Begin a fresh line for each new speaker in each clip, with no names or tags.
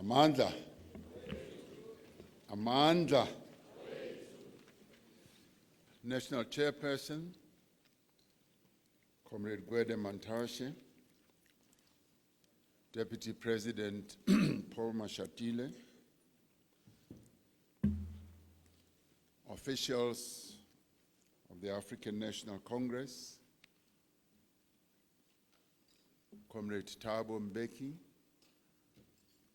Amandla. Amandla. National Chairperson, Comrade Gwede Mantashe, Deputy President Paul Mashatile, officials of the African National Congress, Comrade Thabo Mbeki,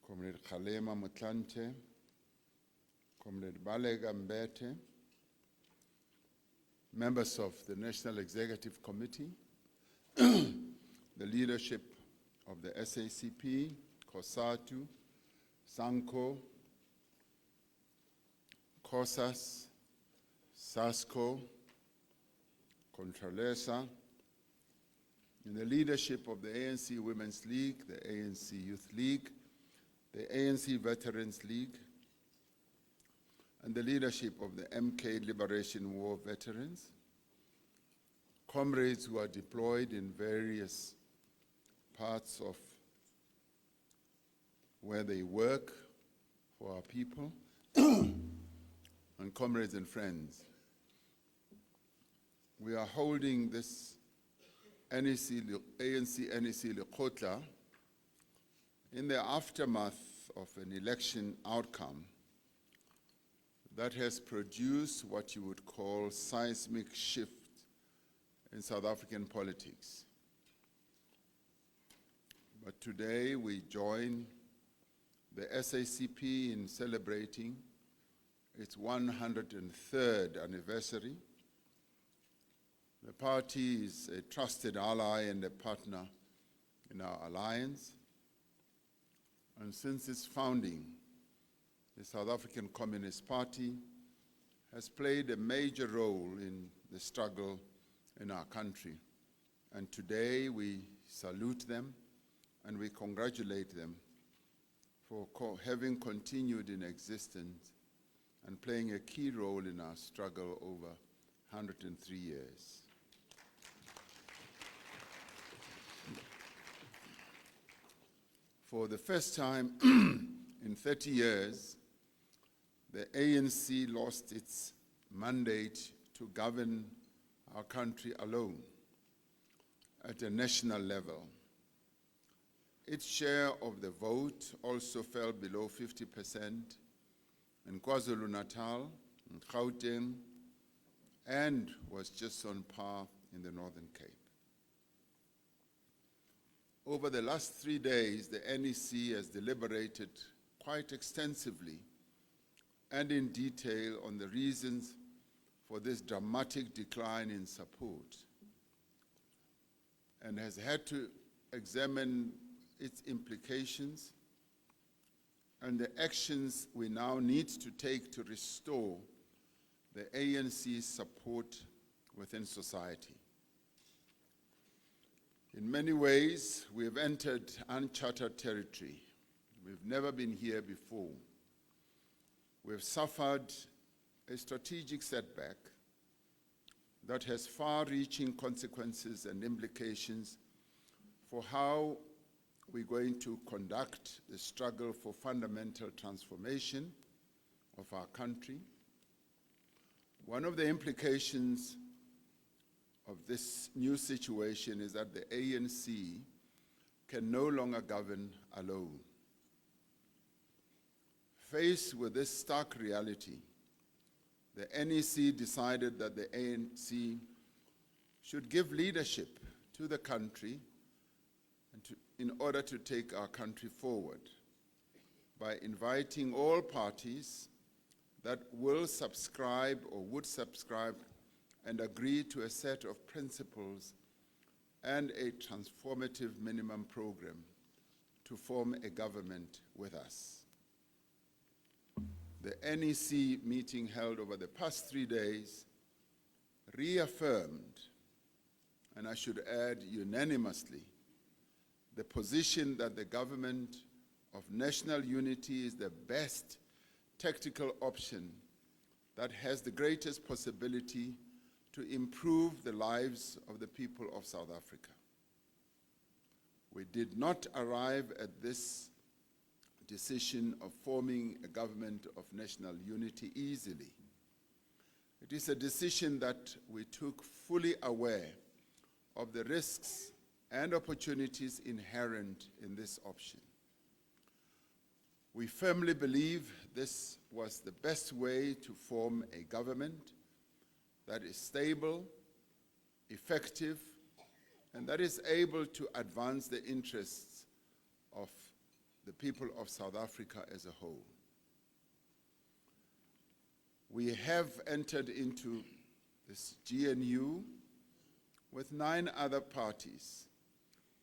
Comrade Kgalema Motlanthe, Comrade Balega Mbete, members of the National Executive Committee, the leadership of the SACP, COSATU, SANCO, COSAS, SASCO, Contralesa, in the leadership of the ANC Women's League, the ANC Youth League, the ANC Veterans League, and the leadership of the MK Liberation War veterans, comrades who are deployed in various parts of where they work for our people, and comrades and friends. We are holding this ANC Lekgotla in the aftermath of an election outcome that has produced what you would call seismic shift in South African politics. But today we join the SACP in celebrating its 103rd anniversary. The party is a trusted ally and a partner in our alliance. And since its founding, the South African Communist Party has played a major role in the struggle in our country. And today we salute them and we congratulate them for having continued in existence and playing a key role in our struggle over 103 years. For the first time in 30 years, the ANC lost its mandate to govern our country alone at a national level. Its share of the vote also fell below 50% in KwaZulu-Natal, in Gauteng, and was just on par in the Northern Cape. Over the last 3 days, the NEC has deliberated quite extensively and in detail on the reasons for this dramatic decline in support, and has had to examine its implications and the actions we now need to take to restore the ANC's support within society. In many ways, we have entered uncharted territory. We've never been here before. We've suffered a strategic setback that has far-reaching consequences and implications for how we're going to conduct the struggle for fundamental transformation of our country. One of the implications of this new situation is that the ANC can no longer govern alone. Faced with this stark reality, the NEC decided that the ANC should give leadership to the country in order to take our country forward by inviting all parties that will subscribe or would subscribe and agree to a set of principles and a transformative minimum program to form a government with us. The NEC meeting held over the past 3 days reaffirmed, and I should add unanimously, the position that the government of national unity is the best tactical option that has the greatest possibility to improve the lives of the people of South Africa. We did not arrive at this decision of forming a government of national unity easily. It is a decision that we took fully aware of the risks and opportunities inherent in this option. We firmly believe this was the best way to form a government that is stable, effective, and that is able to advance the interests of the people of South Africa as a whole. We have entered into this GNU with 9 other parties,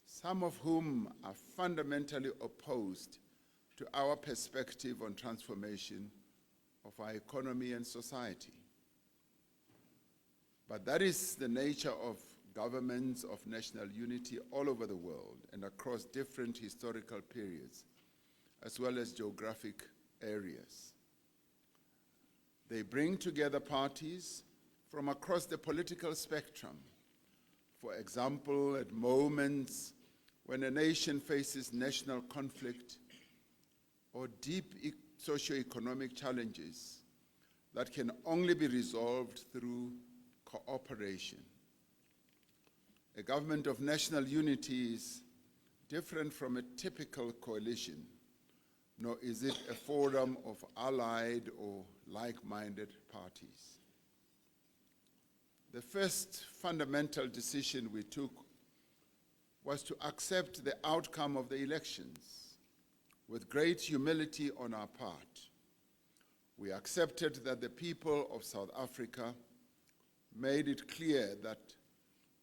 some of whom are fundamentally opposed to our perspective on transformation of our economy and society. But that is the nature of governments of national unity all over the world and across different historical periods, as well as geographic areas. They bring together parties from across the political spectrum. For example, at moments when a nation faces national conflict or deep socioeconomic challenges that can only be resolved through cooperation. A government of national unity is different from a typical coalition, nor is it a forum of allied or like-minded parties. The first fundamental decision we took was to accept the outcome of the elections with great humility on our part. We accepted that the people of South Africa made it clear that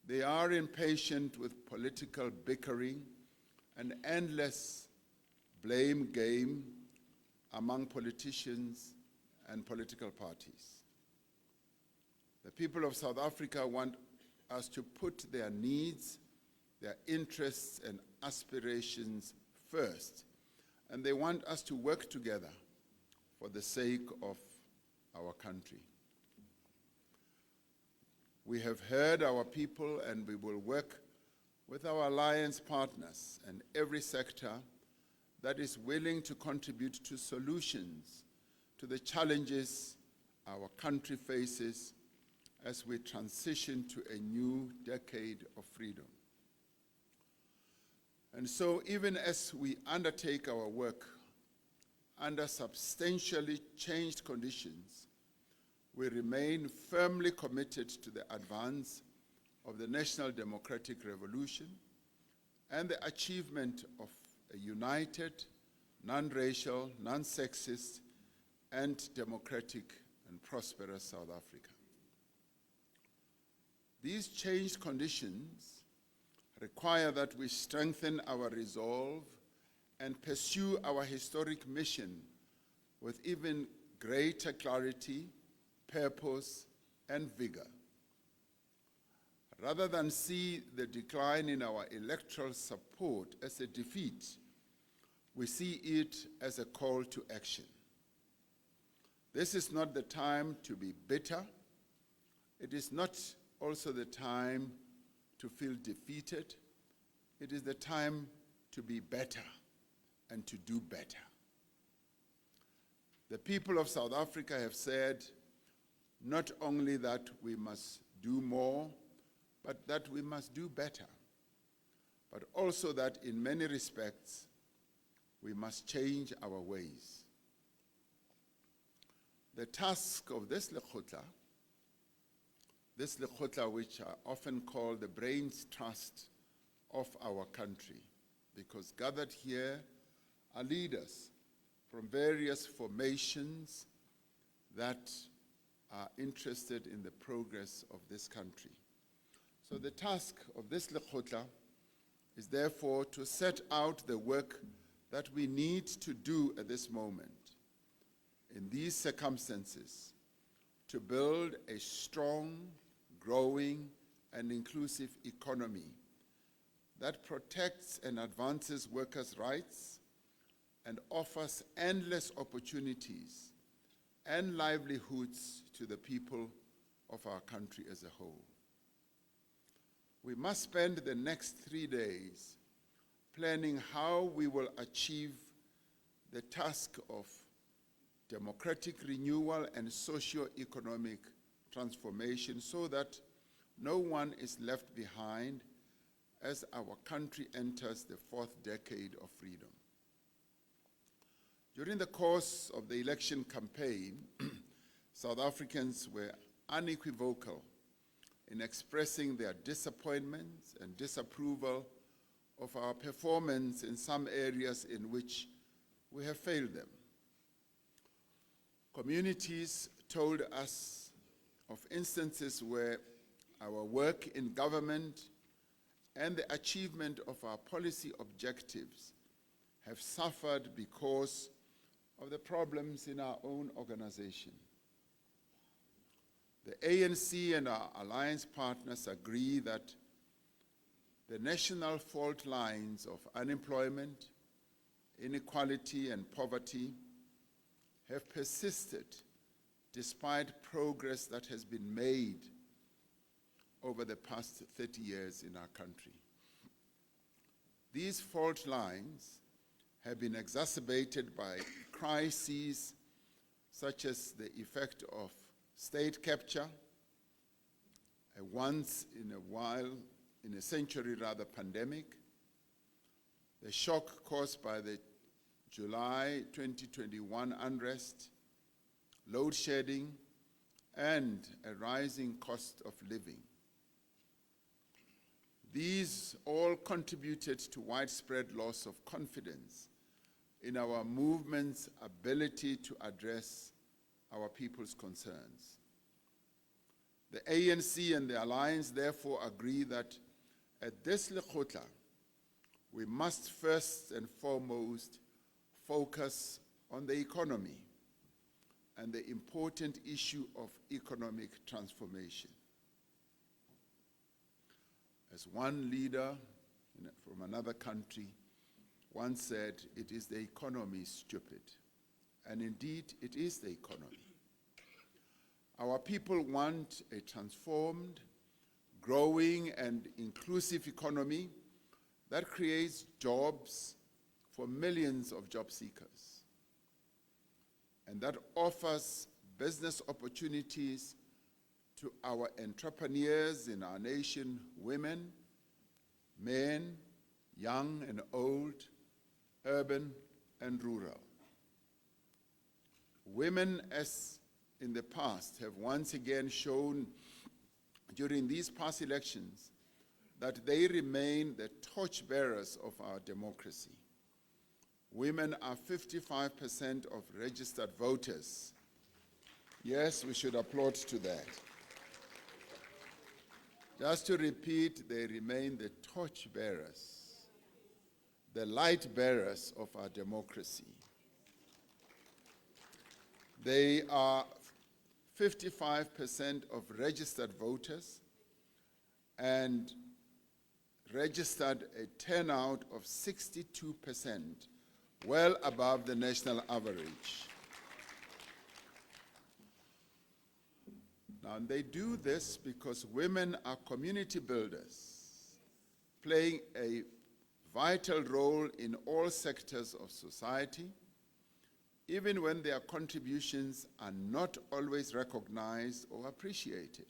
they are impatient with political bickering and endless blame game among politicians and political parties. The people of South Africa want us to put their needs, their interests and aspirations first, and they want us to work together for the sake of our country. We have heard our people, and we will work with our alliance partners and every sector that is willing to contribute to solutions to the challenges our country faces as we transition to a new decade of freedom. And so, even as we undertake our work under substantially changed conditions, we remain firmly committed to the advance of the national democratic revolution and the achievement of a united, non-racial, non-sexist, and democratic and prosperous South Africa. These changed conditions require that we strengthen our resolve and pursue our historic mission with even greater clarity, purpose, and vigor. Rather than see the decline in our electoral support as a defeat, we see it as a call to action. This is not the time to be bitter. It is not also the time to feel defeated. It is the time to be better and to do better. The people of South Africa have said not only that we must do more, but that we must do better, but also that in many respects, we must change our ways. The task of this Lekgotla which are often called the brains trust of our country, because gathered here are leaders from various formations that are interested in the progress of this country. So the task of this Lekgotla is therefore to set out the work that we need to do at this moment, in these circumstances, to build a strong, growing, and inclusive economy that protects and advances workers' rights and offers endless opportunities and livelihoods to the people of our country as a whole. We must spend the next 3 days planning how we will achieve the task of democratic renewal and socio-economic transformation so that no one is left behind as our country enters the fourth decade of freedom. During the course of the election campaign, South Africans were unequivocal in expressing their disappointments and disapproval of our performance in some areas in which we have failed them. Communities told us of instances where our work in government and the achievement of our policy objectives have suffered because of the problems in our own organization. The ANC and our alliance partners agree that the national fault lines of unemployment, inequality, and poverty have persisted despite progress that has been made over the past 30 years in our country. These fault lines have been exacerbated by crises such as the effect of state capture, a once in a century pandemic, the shock caused by the July 2021 unrest, load shedding, and a rising cost of living. These all contributed to widespread loss of confidence in our movement's ability to address our people's concerns. The ANC and the Alliance therefore agree that at this Lekgotla, we must first and foremost focus on the economy and the important issue of economic transformation. As one leader from another country once said, it is the economy, stupid. And indeed, it is the economy. Our people want a transformed, growing, and inclusive economy that creates jobs for millions of job seekers and that offers business opportunities to our entrepreneurs in our nation, women, men, young and old, urban and rural. Women, as in the past, have once again shown during these past elections that they remain the torchbearers of our democracy. Women are 55% of registered voters. Yes, we should applaud to that. Just to repeat, they remain the torchbearers, the light bearers of our democracy. They are 55% of registered voters and registered a turnout of 62%, well above the national average. Now, they do this because women are community builders, playing a vital role in all sectors of society, even when their contributions are not always recognized or appreciated.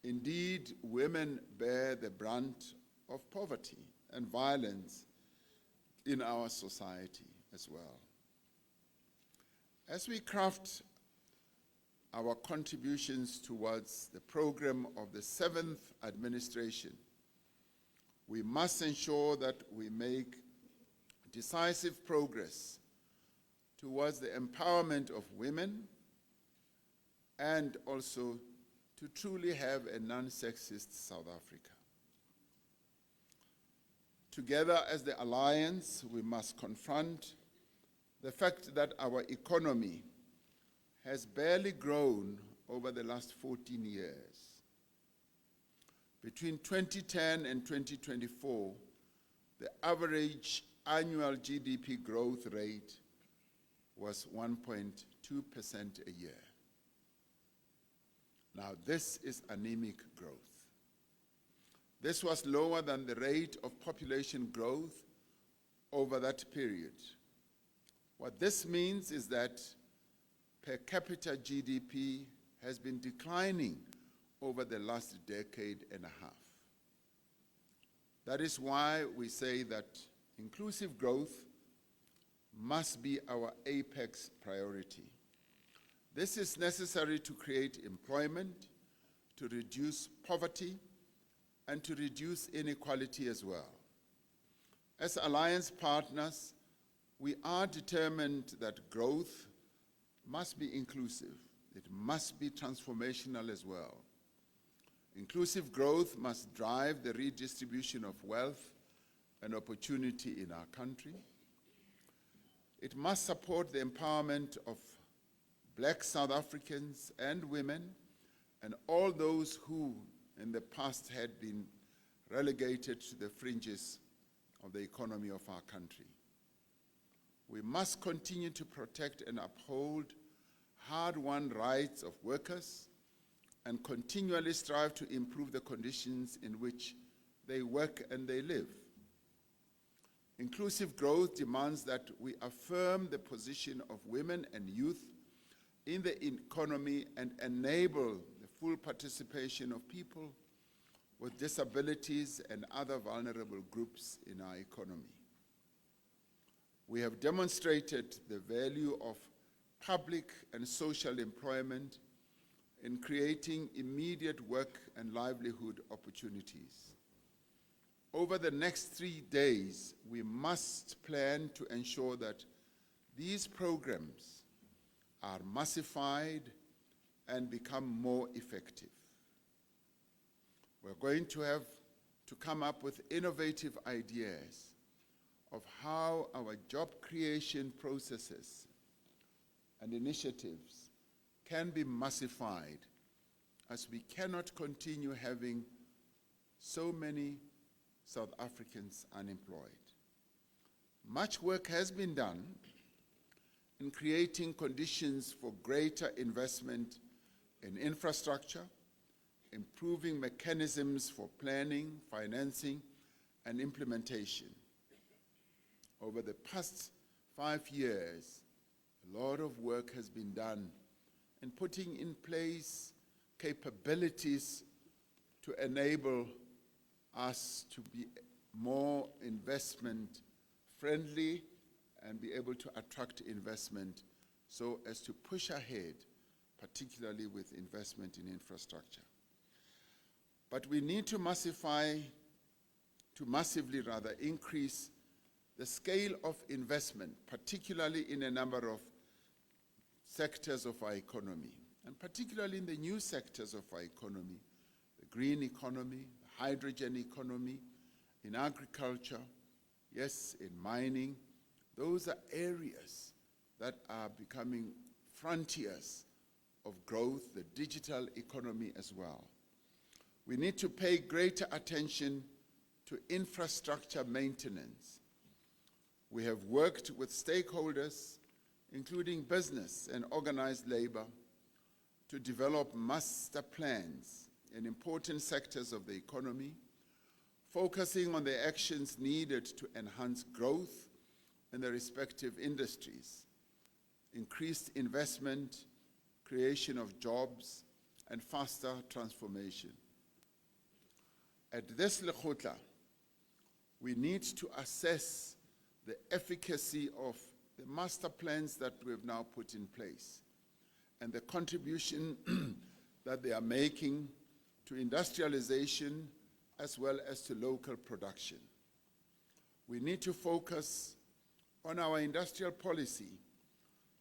Indeed, women bear the brunt of poverty and violence in our society as well. As we craft our contributions towards the program of the 7th administration, we must ensure that we make decisive progress towards the empowerment of women and also to truly have a non-sexist South Africa. Together as the Alliance, we must confront the fact that our economy has barely grown over the last 14 years. Between 2010 and 2024, the average annual GDP growth rate was 1.2% a year. Now, this is anemic growth. This was lower than the rate of population growth over that period. What this means is that per capita GDP has been declining over the last decade and a half. That is why we say that inclusive growth must be our apex priority. This is necessary to create employment, to reduce poverty, and to reduce inequality as well. As alliance partners, we are determined that growth must be inclusive. It must be transformational as well. Inclusive growth must drive the redistribution of wealth and opportunity in our country. It must support the empowerment of Black South Africans and women and all those who in the past had been relegated to the fringes of the economy of our country. We must continue to protect and uphold hard-won rights of workers and continually strive to improve the conditions in which they work and they live. Inclusive growth demands that we affirm the position of women and youth in the economy and enable the full participation of people with disabilities and other vulnerable groups in our economy. We have demonstrated the value of public and social employment in creating immediate work and livelihood opportunities. Over the next 3 days, we must plan to ensure that these programs are massified and become more effective. We're going to have to come up with innovative ideas of how our job creation processes and initiatives can be massified, as we cannot continue having so many South Africans unemployed. Much work has been done in creating conditions for greater investment in infrastructure, improving mechanisms for planning, financing, and implementation. Over the past 5 years, a lot of work has been done in putting in place capabilities to enable us to be more investment friendly and be able to attract investment so as to push ahead, particularly with investment in infrastructure. But we need to massively increase the scale of investment, particularly in a number of sectors of our economy, and particularly in the new sectors of our economy, the green economy, the hydrogen economy, in agriculture, yes, in mining. Those are areas that are becoming frontiers of growth, the digital economy as well. We need to pay greater attention to infrastructure maintenance. We have worked with stakeholders, including business and organized labor, to develop master plans in important sectors of the economy, focusing on the actions needed to enhance growth in the respective industries, increased investment, creation of jobs, and faster transformation. At this Lekgotla, we need to assess the efficacy of the master plans that we have now put in place and the contribution that they are making to industrialization as well as to local production. We need to focus on our industrial policy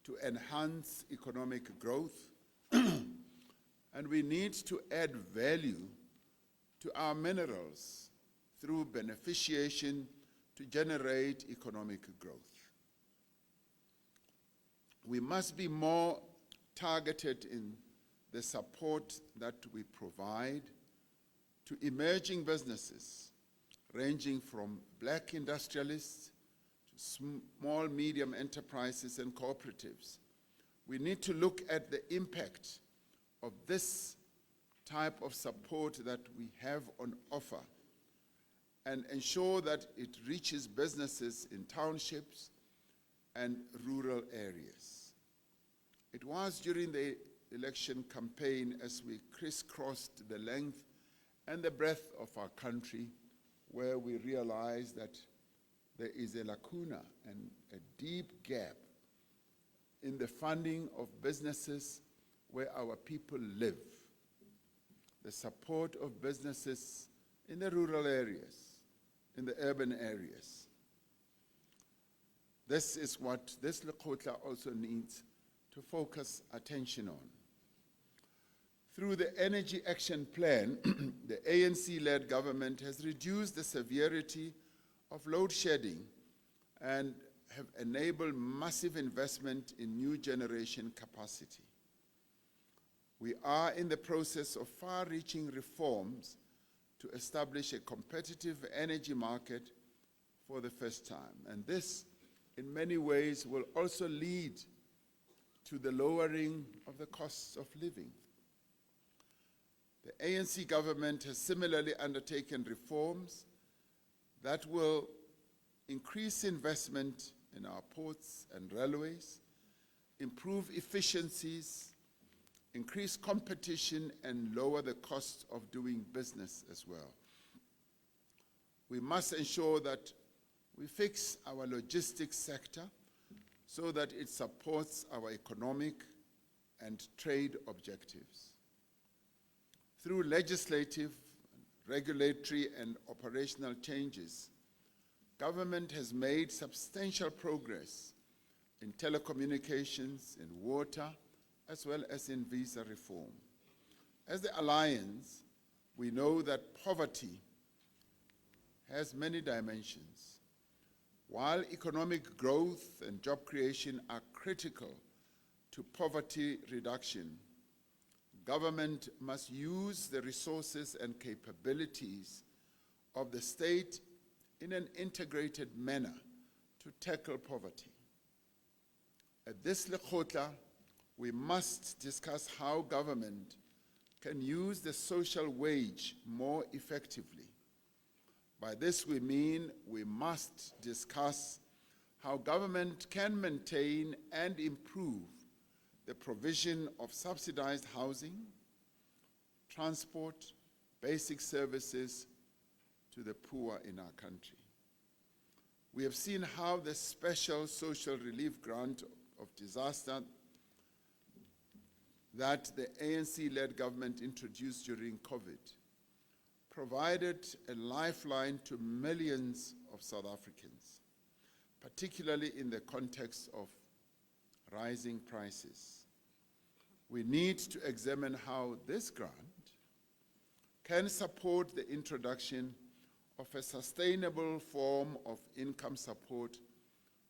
to enhance economic growth, and we need to add value to our minerals through beneficiation to generate economic growth. We must be more targeted in the support that we provide to emerging businesses, ranging from Black industrialists to small, medium enterprises and cooperatives. We need to look at the impact of this type of support that we have on offer and ensure that it reaches businesses in townships, and rural areas. It was during the election campaign, as we crisscrossed the length and the breadth of our country, where we realized that there is a lacuna and a deep gap in the funding of businesses where our people live, the support of businesses in the rural areas, in the urban areas. This is what this Lekgotla also needs to focus attention on. Through the Energy Action Plan, the ANC-led government has reduced the severity of load shedding and have enabled massive investment in new generation capacity. We are in the process of far-reaching reforms to establish a competitive energy market for the first time. And this, in many ways, will also lead to the lowering of the costs of living. The ANC government has similarly undertaken reforms that will increase investment in our ports and railways, improve efficiencies, increase competition, and lower the cost of doing business as well. We must ensure that we fix our logistics sector so that it supports our economic and trade objectives. Through legislative, regulatory, and operational changes, government has made substantial progress in telecommunications, in water, as well as in visa reform. As the Alliance, we know that poverty has many dimensions. While economic growth and job creation are critical to poverty reduction, government must use the resources and capabilities of the state in an integrated manner to tackle poverty. At this Lekgotla, we must discuss how government can use the social wage more effectively. By this we mean we must discuss how government can maintain and improve the provision of subsidized housing, transport, basic services to the poor in our country. We have seen how the special social relief grant of disaster that the ANC-led government introduced during COVID provided a lifeline to millions of South Africans, particularly in the context of rising prices. We need to examine how this grant can support the introduction of a sustainable form of income support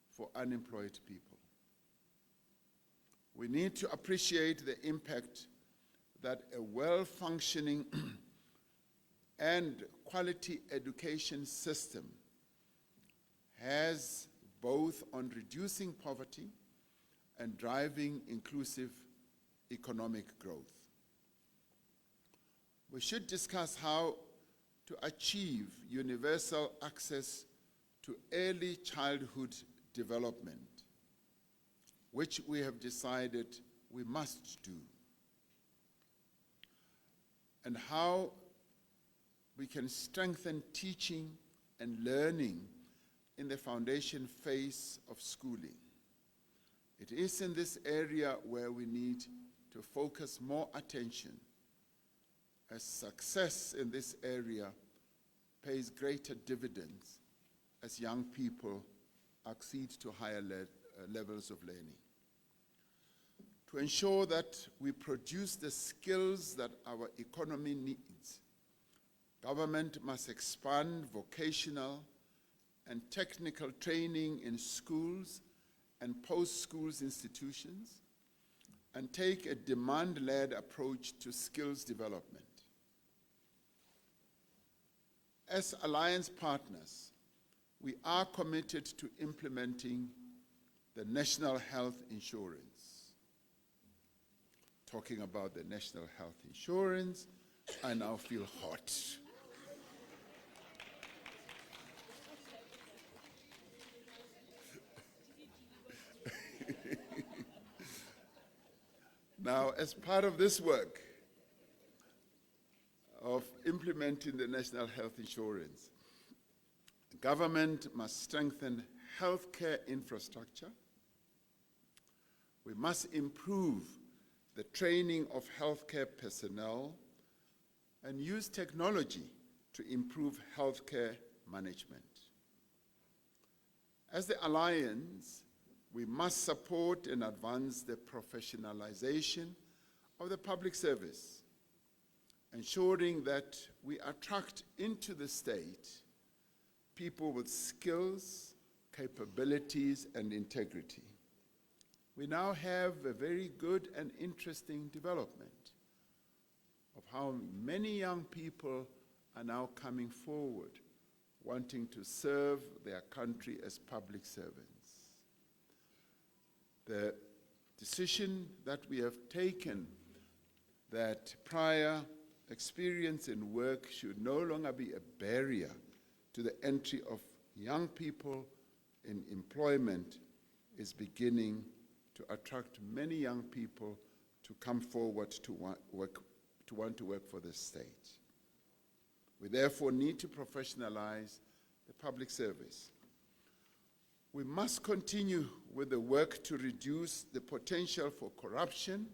for unemployed people. We need to appreciate the impact that a well-functioning and quality education system has both on reducing poverty and driving inclusive economic growth. We should discuss how to achieve universal access to early childhood development, which we have decided we must do, and how we can strengthen teaching and learning in the foundation phase of schooling. It is in this area where we need to focus more attention, as success in this area pays greater dividends as young people accede to higher levels of learning. To ensure that we produce the skills that our economy needs, government must expand vocational and technical training in schools and post-schools institutions, and take a demand-led approach to skills development. As alliance partners, we are committed to implementing the National Health Insurance. Talking about the National Health Insurance, I now feel hot. Now, as part of this work of implementing the National Health Insurance, the government must strengthen healthcare infrastructure. We must improve the training of healthcare personnel and use technology to improve healthcare management. As the Alliance, we must support and advance the professionalization of the public service, ensuring that we attract into the state people with skills, capabilities, and integrity. We now have a very good and interesting development of how many young people are now coming forward, wanting to serve their country as public servants. The decision that we have taken that prior experience in work should no longer be a barrier to the entry of young people in employment is beginning to attract many young people to come forward to want to work for the state. We therefore need to professionalize the public service. We must continue with the work to reduce the potential for corruption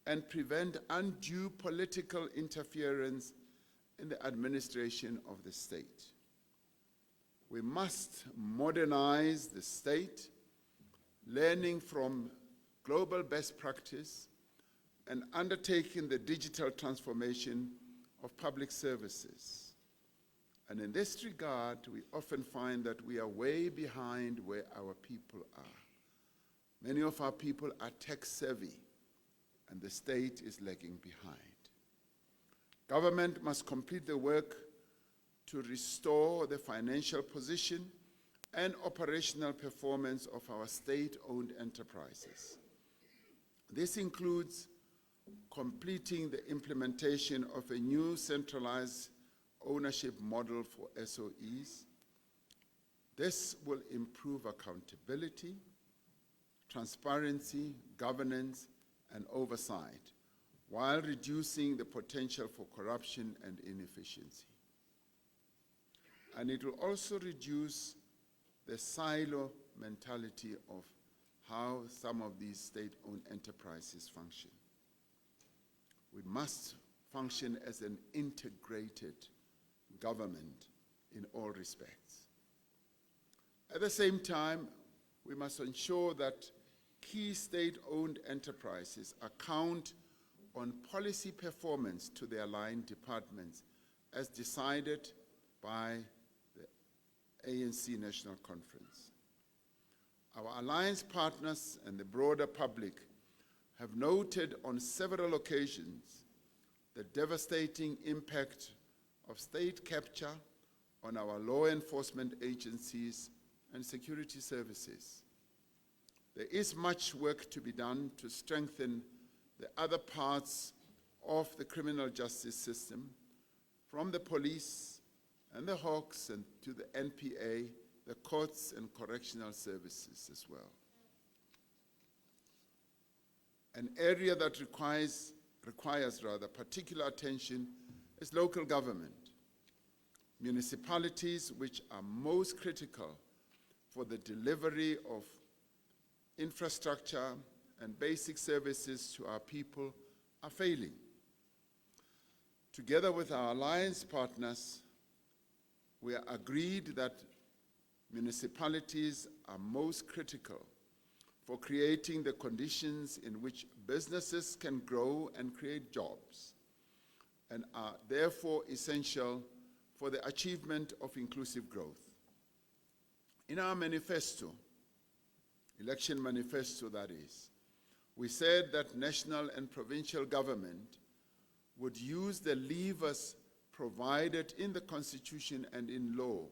and prevent undue political interference in the administration of the state. We must modernize the state, learning from global best practice and undertaking the digital transformation of public services. And in this regard, we often find that we are way behind where our people are. Many of our people are tech savvy, and the state is lagging behind. Government must complete the work to restore the financial position and operational performance of our state-owned enterprises. This includes completing the implementation of a new centralized ownership model for SOEs. This will improve accountability, transparency, governance, and oversight, while reducing the potential for corruption and inefficiency. And it will also reduce the silo mentality of how some of these state-owned enterprises function. We must function as an integrated government in all respects. At the same time, we must ensure that key state-owned enterprises account on policy performance to their line departments as decided by the ANC National Conference. Our alliance partners and the broader public have noted on several occasions the devastating impact of state capture on our law enforcement agencies and security services. There is much work to be done to strengthen the other parts of the criminal justice system, from the police and the Hawks and to the NPA, the courts and correctional services as well. An area that requires particular attention is local government. Municipalities, which are most critical for the delivery of infrastructure and basic services to our people, are failing. Together with our alliance partners, we are agreed that municipalities are most critical for creating the conditions in which businesses can grow and create jobs, and are therefore essential for the achievement of inclusive growth. In our manifesto, election manifesto that is, we said that national and provincial government would use the levers provided in the Constitution and in law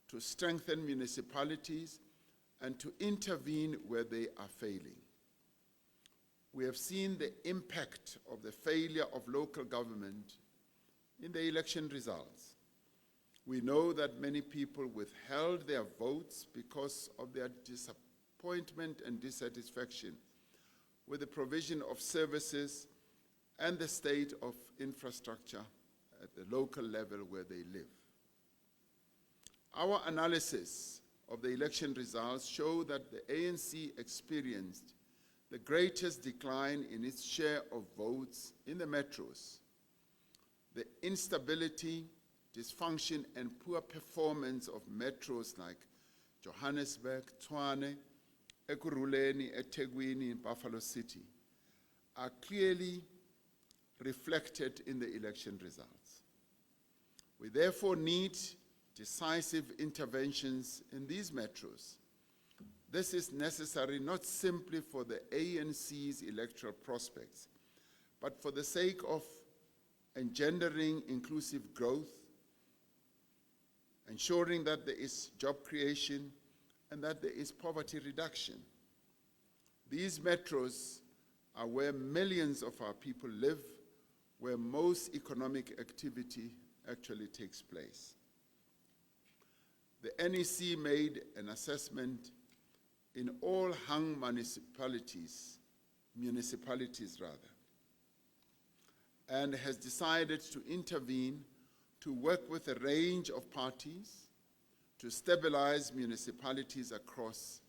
to strengthen municipalities and to intervene where they are failing. We have seen the impact of the failure of local government in the election results. We know that many people withheld their votes because of their disappointment and dissatisfaction with the provision of services and the state of infrastructure at the local level where they live. Our analysis of the election results show that the ANC experienced the greatest decline in its share of votes in the metros. The instability, dysfunction, and poor performance of metros like Johannesburg, Tshwane, Ekurhuleni, eThekwini, and Buffalo City are clearly reflected in the election results. We therefore need decisive interventions in these metros. This is necessary not simply for the ANC's electoral prospects, but for the sake of engendering inclusive growth, ensuring that there is job creation, and that there is poverty reduction. These metros are where millions of our people live, where most economic activity actually takes place. The NEC made an assessment in all hung municipalities and has decided to intervene to work with a range of parties to stabilize municipalities across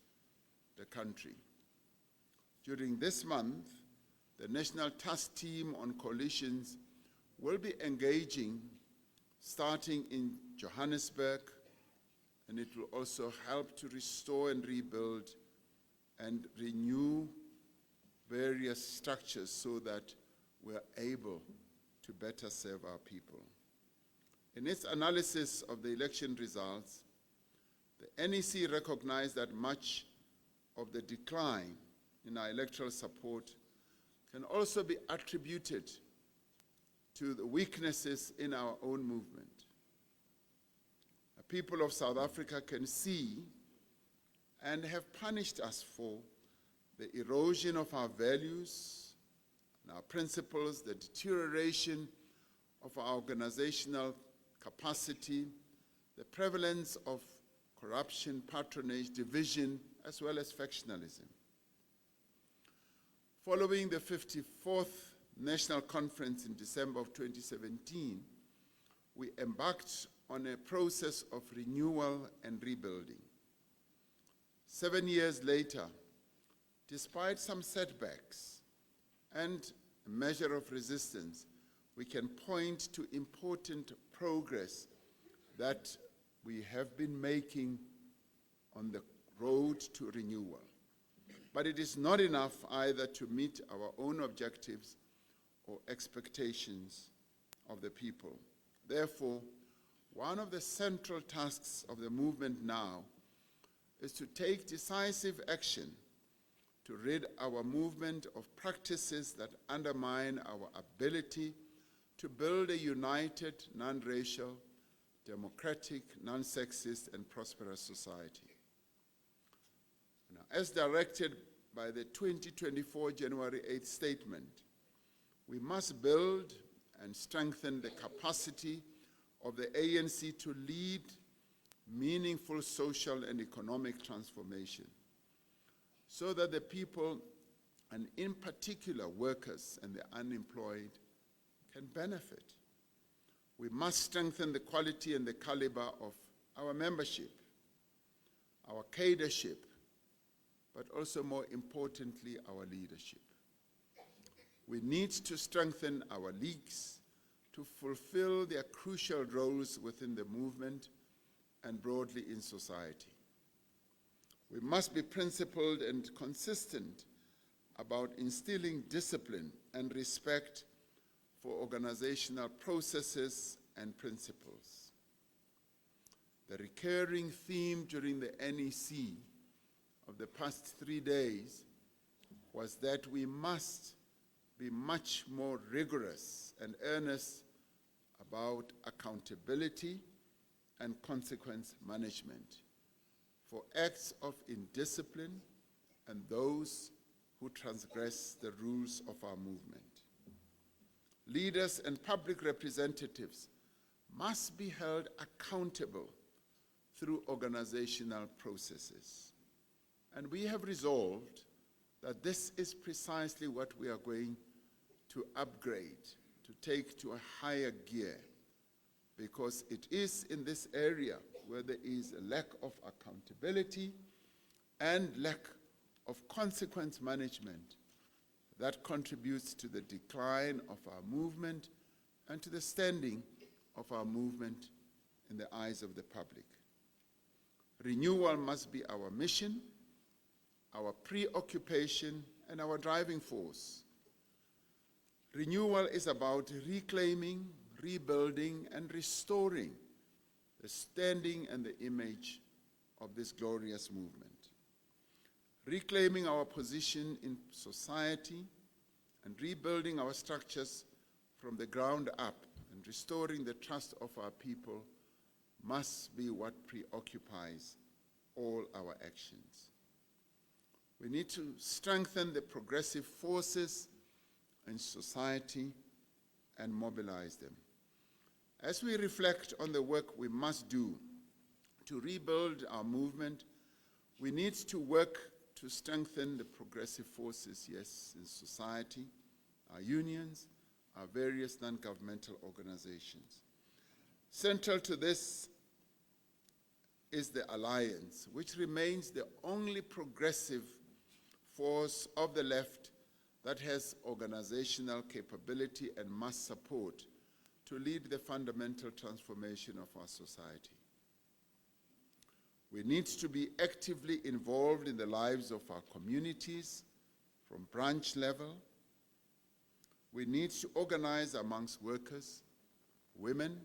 the country. During this month, the National Task Team on Coalitions will be engaging starting in Johannesburg, and it will also help to restore and rebuild and renew various structures so that we're able to better serve our people. In its analysis of the election results, the NEC recognized that much of the decline in our electoral support can also be attributed to the weaknesses in our own movement. The people of South Africa can see and have punished us for the erosion of our values and our principles, the deterioration of our organizational capacity, the prevalence of corruption, patronage, division, as well as factionalism. Following the 54th National Conference in December of 2017, we embarked on a process of renewal and rebuilding. 7 years later, despite some setbacks and a measure of resistance, we can point to important progress that we have been making on the road to renewal. But it is not enough either to meet our own objectives or expectations of the people. Therefore, one of the central tasks of the movement now is to take decisive action to rid our movement of practices that undermine our ability to build a united, non-racial, democratic, non-sexist, and prosperous society. Now, as directed by the 2024 January 8th statement, we must build and strengthen the capacity of the ANC to lead meaningful social and economic transformation so that the people, and in particular workers and the unemployed, can benefit. We must strengthen the quality and the caliber of our membership, our cadership, but also more importantly, our leadership. We need to strengthen our leagues to fulfill their crucial roles within the movement and broadly in society. We must be principled and consistent about instilling discipline and respect for organizational processes and principles. The recurring theme during the NEC of the past 3 days was that we must be much more rigorous and earnest about accountability and consequence management for acts of indiscipline and those who transgress the rules of our movement. Leaders and public representatives must be held accountable through organizational processes. And we have resolved that this is precisely what we are going to upgrade, to take to a higher gear, because it is in this area where there is a lack of accountability and lack of consequence management that contributes to the decline of our movement and to the standing of our movement in the eyes of the public. Renewal must be our mission, our preoccupation, and our driving force. Renewal is about reclaiming, rebuilding, and restoring the standing and the image of this glorious movement. Reclaiming our position in society and rebuilding our structures from the ground up and restoring the trust of our people must be what preoccupies all our actions. We need to strengthen the progressive forces in society and mobilize them. As we reflect on the work we must do to rebuild our movement, we need to work to strengthen the progressive forces, yes, in society, our unions, our various non-governmental organizations. Central to this is the alliance, which remains the only progressive force of the left that has organizational capability and mass support to lead the fundamental transformation of our society. We need to be actively involved in the lives of our communities from branch level. We need to organize amongst workers, women,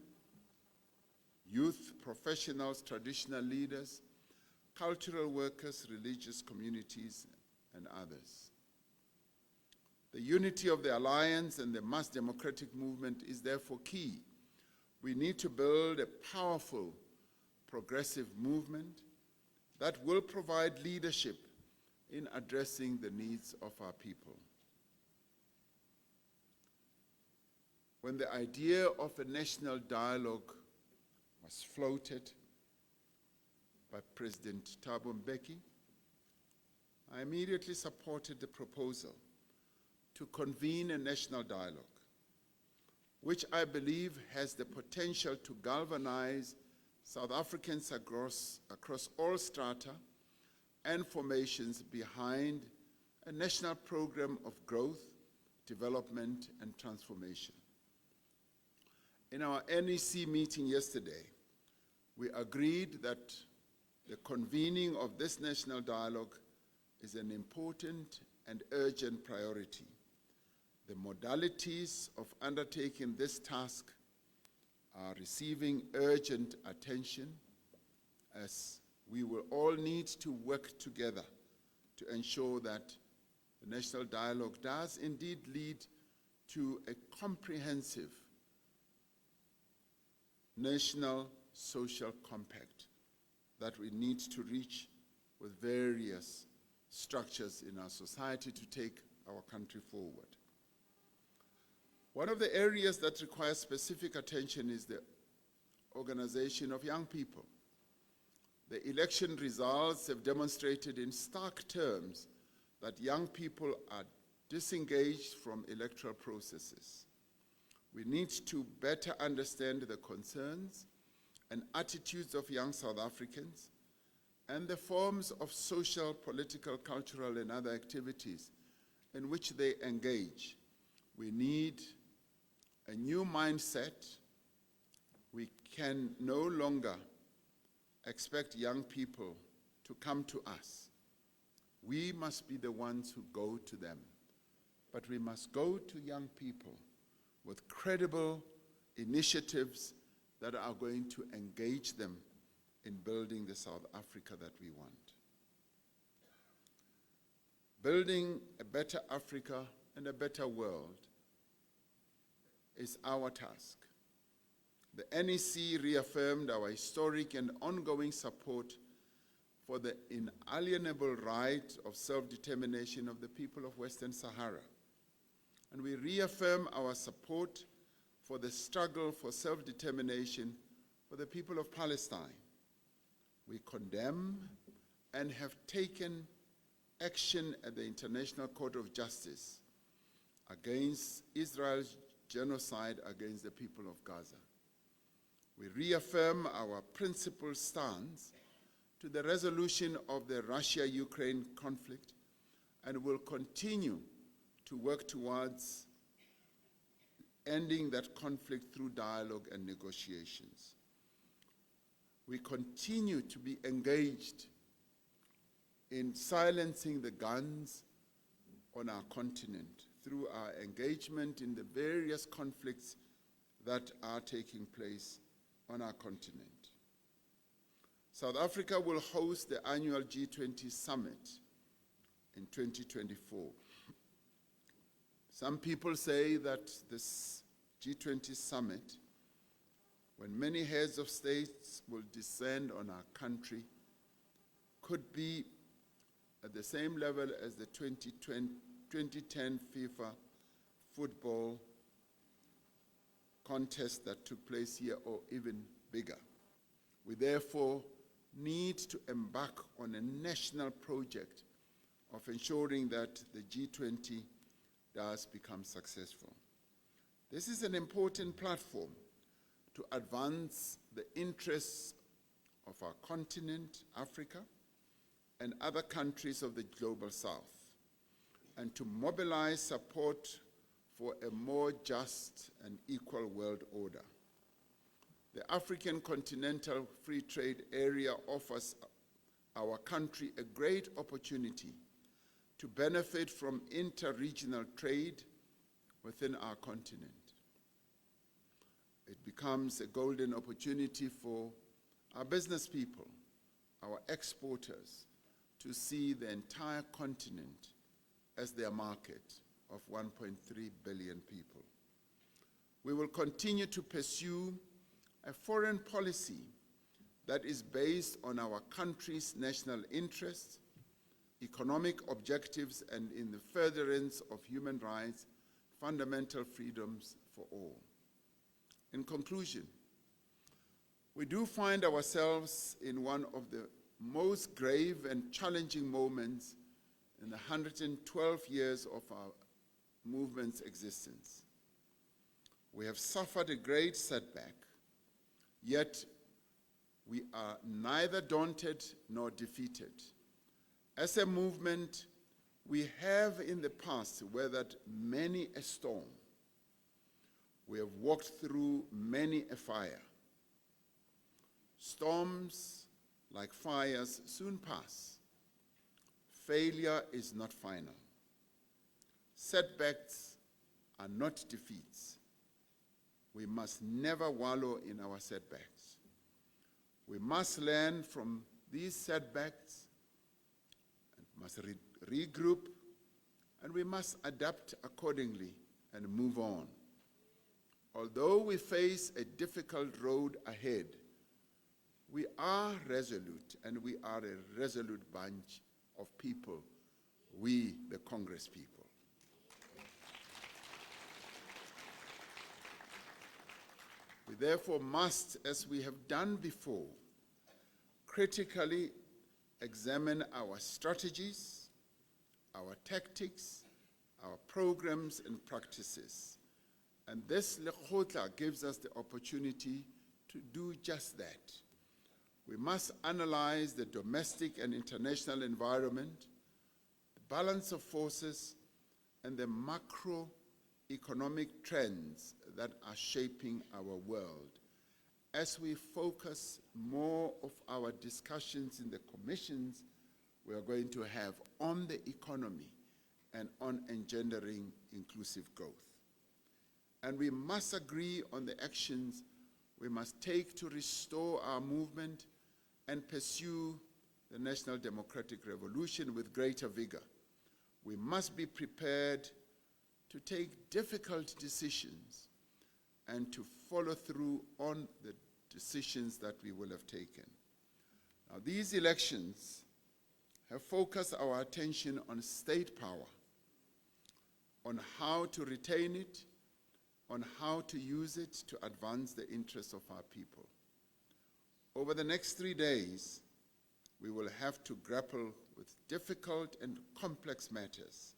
youth, professionals, traditional leaders, cultural workers, religious communities, and others. The unity of the alliance and the mass democratic movement is therefore key. We need to build a powerful, progressive movement that will provide leadership in addressing the needs of our people. When the idea of a national dialogue was floated by President Thabo Mbeki, I immediately supported the proposal to convene a national dialogue, which I believe has the potential to galvanize South Africans across all strata and formations behind a national program of growth, development, and transformation. In our NEC meeting yesterday, we agreed that the convening of this national dialogue is an important and urgent priority. The modalities of undertaking this task are receiving urgent attention, as we will all need to work together to ensure that the national dialogue does indeed lead to a comprehensive national social compact that we need to reach with various structures in our society to take our country forward. One of the areas that requires specific attention is the organization of young people. The election results have demonstrated in stark terms that young people are disengaged from electoral processes. We need to better understand the concerns and attitudes of young South Africans and the forms of social, political, cultural, and other activities in which they engage. We need a new mindset. We can no longer expect young people to come to us. We must be the ones who go to them. But we must go to young people with credible initiatives that are going to engage them in building the South Africa that we want. Building a better Africa and a better world is our task. The NEC reaffirmed our historic and ongoing support for the inalienable right of self-determination of the people of Western Sahara. And we reaffirm our support for the struggle for self-determination for the people of Palestine. We condemn and have taken action at the International Court of Justice against Israel's genocide against the people of Gaza. We reaffirm our principled stance to the resolution of the Russia-Ukraine conflict and will continue to work towards ending that conflict through dialogue and negotiations. We continue to be engaged in silencing the guns on our continent through our engagement in the various conflicts that are taking place on our continent. South Africa will host the annual G20 summit in 2024. Some people say that this G20 summit, when many heads of states will descend on our country, could be at the same level as the 2010 FIFA football contest that took place here, or even bigger. We therefore need to embark on a national project of ensuring that the G20 does become successful. This is an important platform to advance the interests of our continent, Africa, and other countries of the global south, and to mobilize support for a more just and equal world order. The African Continental Free Trade Area offers our country a great opportunity to benefit from inter-regional trade within our continent. It becomes a golden opportunity for our business people, our exporters, to see the entire continent as their market of 1.3 billion people. We will continue to pursue a foreign policy that is based on our country's national interests, economic objectives, and in the furtherance of human rights, fundamental freedoms for all. In conclusion, we do find ourselves in one of the most grave and challenging moments in the 112 years of our movement's existence. We have suffered a great setback, yet we are neither daunted nor defeated. As a movement, we have in the past weathered many a storm. We have walked through many a fire. Storms, like fires, soon pass. Failure is not final. Setbacks are not defeats. We must never wallow in our setbacks. We must learn from these setbacks and must regroup, and we must adapt accordingly and move on. Although we face a difficult road ahead, we are resolute, and we are a resolute bunch of people, we, the Congress people. We therefore must, as we have done before, critically examine our strategies, our tactics, our programs and practices. And this Lekgotla gives us the opportunity to do just that. We must analyze the domestic and international environment, the balance of forces, and the macroeconomic trends that are shaping our world. As we focus more of our discussions in the commissions we are going to have on the economy and on engendering inclusive growth. And we must agree on the actions we must take to restore our movement and pursue the national democratic revolution with greater vigor. We must be prepared to take difficult decisions and to follow through on the decisions that we will have taken. Now, these elections have focused our attention on state power, on how to retain it, on how to use it to advance the interests of our people. Over the next 3 days, we will have to grapple with difficult and complex matters.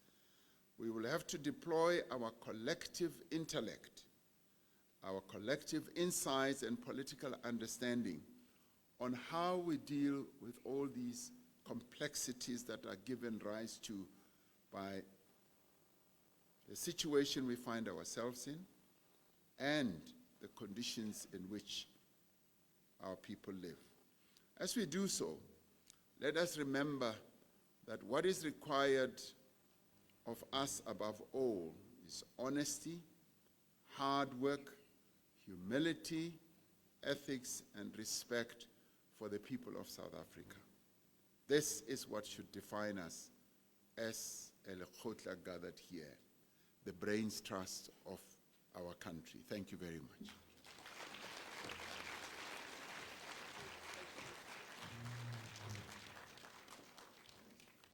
We will have to deploy our collective intellect, our collective insights and political understanding on how we deal with all these complexities that are given rise to by the situation we find ourselves in and the conditions in which our people live. As we do so, let us remember that what is required of us above all is honesty, hard work, humility, ethics, and respect for the people of South Africa. This is what should define us as a Lekgotla gathered here, the brains trust of our country. Thank you very much.